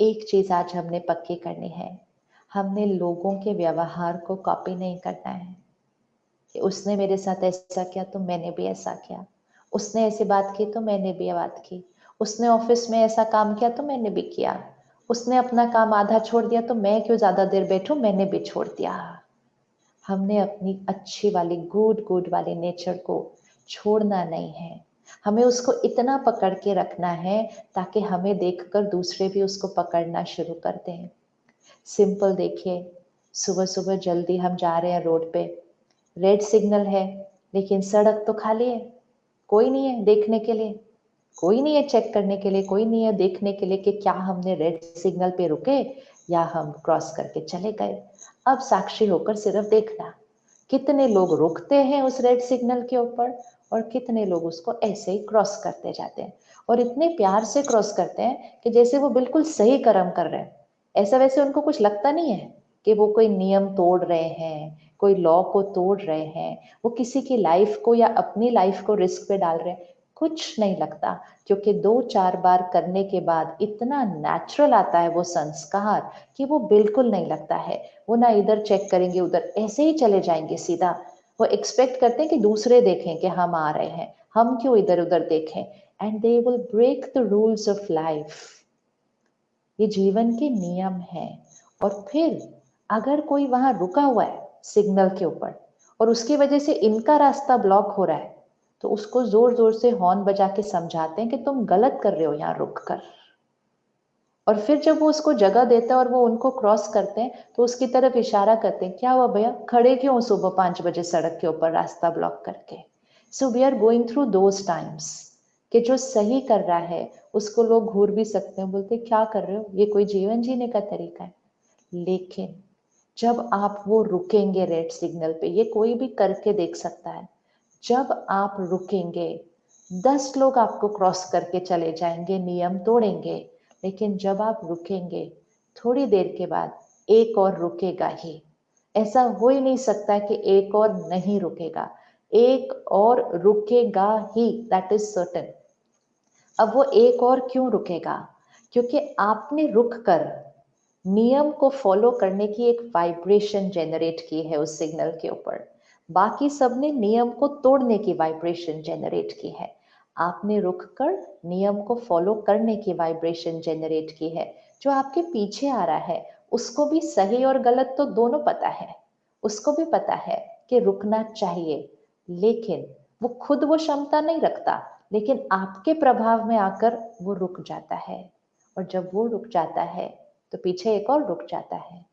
एक चीज आज हमने पक्की करनी है, हमने लोगों के व्यवहार को कॉपी नहीं करना है कि उसने मेरे साथ ऐसा किया तो मैंने भी ऐसा किया, उसने ऐसी बात की तो मैंने भी ये बात की, उसने ऑफिस में ऐसा काम किया तो मैंने भी किया, उसने अपना काम आधा छोड़ दिया तो मैं क्यों ज्यादा देर बैठूं, मैंने भी छोड़ दिया। हमने अपनी अच्छी वाली गुड गुड वाली नेचर को छोड़ना नहीं है, हमें उसको इतना पकड़ के रखना है ताकि हमें देखकर दूसरे भी उसको पकड़ना शुरू कर दें। सिंपल देखिए, सुबह सुबह जल्दी हम जा रहे हैं रोड पे, रेड सिग्नल है लेकिन सड़क तो खाली है, कोई नहीं है देखने के लिए, कोई नहीं है चेक करने के लिए, कोई नहीं है देखने के लिए कि क्या हमने रेड सिग्नल पे रुके या हम क्रॉस करके चले गए। अब साक्षी होकर सिर्फ देखना, कितने लोग रुकते हैं उस रेड सिग्नल के ऊपर और कितने लोग उसको ऐसे ही क्रॉस करते जाते हैं, और इतने प्यार से क्रॉस करते हैं कि जैसे वो बिल्कुल सही कर्म कर रहे हैं। ऐसा वैसे उनको कुछ लगता नहीं है कि वो कोई नियम तोड़ रहे हैं, कोई लॉ को तोड़ रहे हैं, वो किसी की लाइफ को या अपनी लाइफ को रिस्क पे डाल रहे हैं, कुछ नहीं लगता। क्योंकि 2-4 बार करने के बाद इतना नेचुरल आता है वो संस्कार कि वो बिल्कुल नहीं लगता है। वो ना इधर चेक करेंगे उधर, ऐसे ही चले जाएंगे सीधा। वो एक्सपेक्ट करते हैं कि दूसरे देखें कि हम आ रहे हैं, हम क्यों इधर उधर देखें। And they will break the rules of life. ये जीवन के नियम है। और फिर अगर कोई वहां रुका हुआ है सिग्नल के ऊपर और उसकी वजह से इनका रास्ता ब्लॉक हो रहा है, तो उसको जोर जोर से हॉर्न बजा के समझाते हैं कि तुम गलत कर रहे हो यहाँ रुक कर। और फिर जब वो उसको जगह देता है और वो उनको क्रॉस करते हैं तो उसकी तरफ इशारा करते हैं, क्या हुआ भैया, खड़े क्यों सुबह 5 बजे सड़क के ऊपर रास्ता ब्लॉक करके। So we are going through those times कि जो सही कर रहा है उसको लोग घूर भी सकते हैं, बोलते क्या कर रहे हो, ये कोई जीवन जीने का तरीका है। लेकिन जब आप वो रुकेंगे रेड सिग्नल पे, ये कोई भी करके देख सकता है, जब आप रुकेंगे 10 लोग आपको क्रॉस करके चले जाएंगे, नियम तोड़ेंगे, लेकिन जब आप रुकेंगे थोड़ी देर के बाद एक और रुकेगा ही। ऐसा हो ही नहीं सकता कि एक और नहीं रुकेगा, एक और रुकेगा ही, दैट इज सर्टेन। अब वो एक और क्यों रुकेगा, क्योंकि आपने रुक कर नियम को फॉलो करने की एक वाइब्रेशन जनरेट की है उस सिग्नल के ऊपर। बाकी सबने नियम को तोड़ने की वाइब्रेशन जनरेट की है, आपने रुककर नियम को फॉलो करने की वाइब्रेशन जनरेट की है। जो आपके पीछे आ रहा है उसको भी सही और गलत तो दोनों पता है, उसको भी पता है कि रुकना चाहिए, लेकिन वो खुद वो क्षमता नहीं रखता, लेकिन आपके प्रभाव में आकर वो रुक जाता है। और जब वो रुक जाता है तो पीछे एक और रुक जाता है,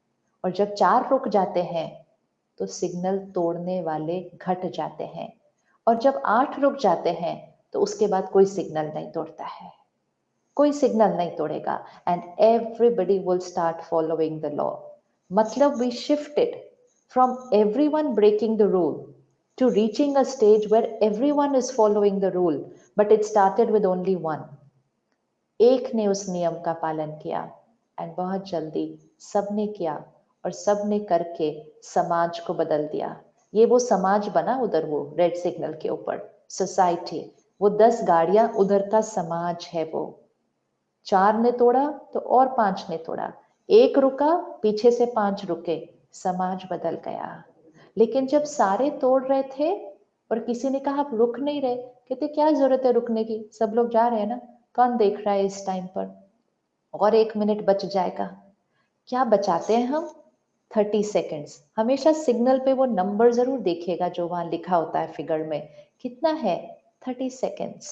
और जब 4 रुक जाते हैं तो सिग्नल तोड़ने वाले घट जाते हैं, और जब 8 रुक जाते हैं तो उसके बाद कोई सिग्नल नहीं तोड़ता है, कोई सिग्नल नहीं तोड़ेगा। And everybody will start following the law. मतलब we shifted from everyone breaking the rule to reaching a stage where everyone is following the rule, but it started with only one. एक ने उस नियम का पालन किया एंड बहुत जल्दी सबने किया, और सबने करके समाज को बदल दिया। ये वो समाज बना उधर वो रेड सिग्नल के ऊपर, सोसाइटी, वो 10 गाड़ियां उधर का समाज है वो। 4 ने तोड़ा तो और 5 ने तोड़ा, एक रुका पीछे से 5 रुके, समाज बदल गया। लेकिन जब सारे तोड़ रहे थे और किसी ने कहा आप रुक नहीं रहे, कहते क्या जरूरत है रुकने की, सब लोग जा रहे हैं ना, कौन देख रहा है इस टाइम पर, और 1 मिनट बच जाएगा। क्या बचाते हैं हम, 30 सेकेंड्स। हमेशा सिग्नल पे वो नंबर जरूर देखिएगा जो वहां लिखा होता है फिगर में, कितना है, 30 सेकेंड्स,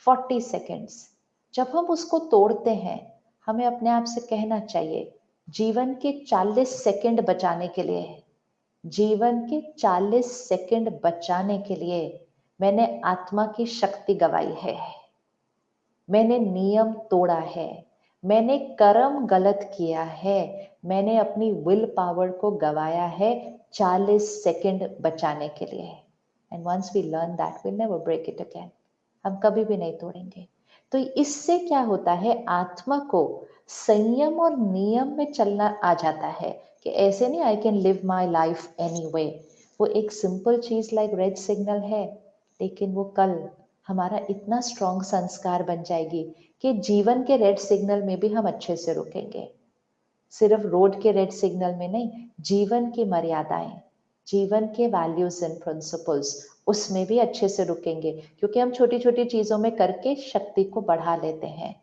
40 सेकेंड्स। जब हम उसको तोड़ते हैं हमें अपने आप से कहना चाहिए, जीवन के 40 सेकेंड बचाने के लिए, जीवन के 40 सेकेंड बचाने के लिए मैंने आत्मा की शक्ति गवाई है, मैंने नियम तोड़ा है, मैंने कर्म गलत किया है, मैंने अपनी विल पावर को गवाया है 40 सेकेंड बचाने के लिए। And once we learn that will never break it again, हम कभी भी नहीं तोड़ेंगे। तो इससे क्या होता है, आत्मा को संयम और नियम में चलना आ जाता है कि ऐसे नहीं I can live my life any way. वो एक सिंपल चीज लाइक रेड सिग्नल है, लेकिन वो कल हमारा इतना स्ट्रॉन्ग संस्कार बन जाएगी कि जीवन के रेड सिग्नल में भी हम अच्छे से रुकेंगे, सिर्फ रोड के रेड सिग्नल में नहीं, जीवन की मर्यादाएं, जीवन के वैल्यूज एंड प्रिंसिपल्स, उसमें भी अच्छे से रुकेंगे, क्योंकि हम छोटी छोटी चीजों में करके शक्ति को बढ़ा लेते हैं।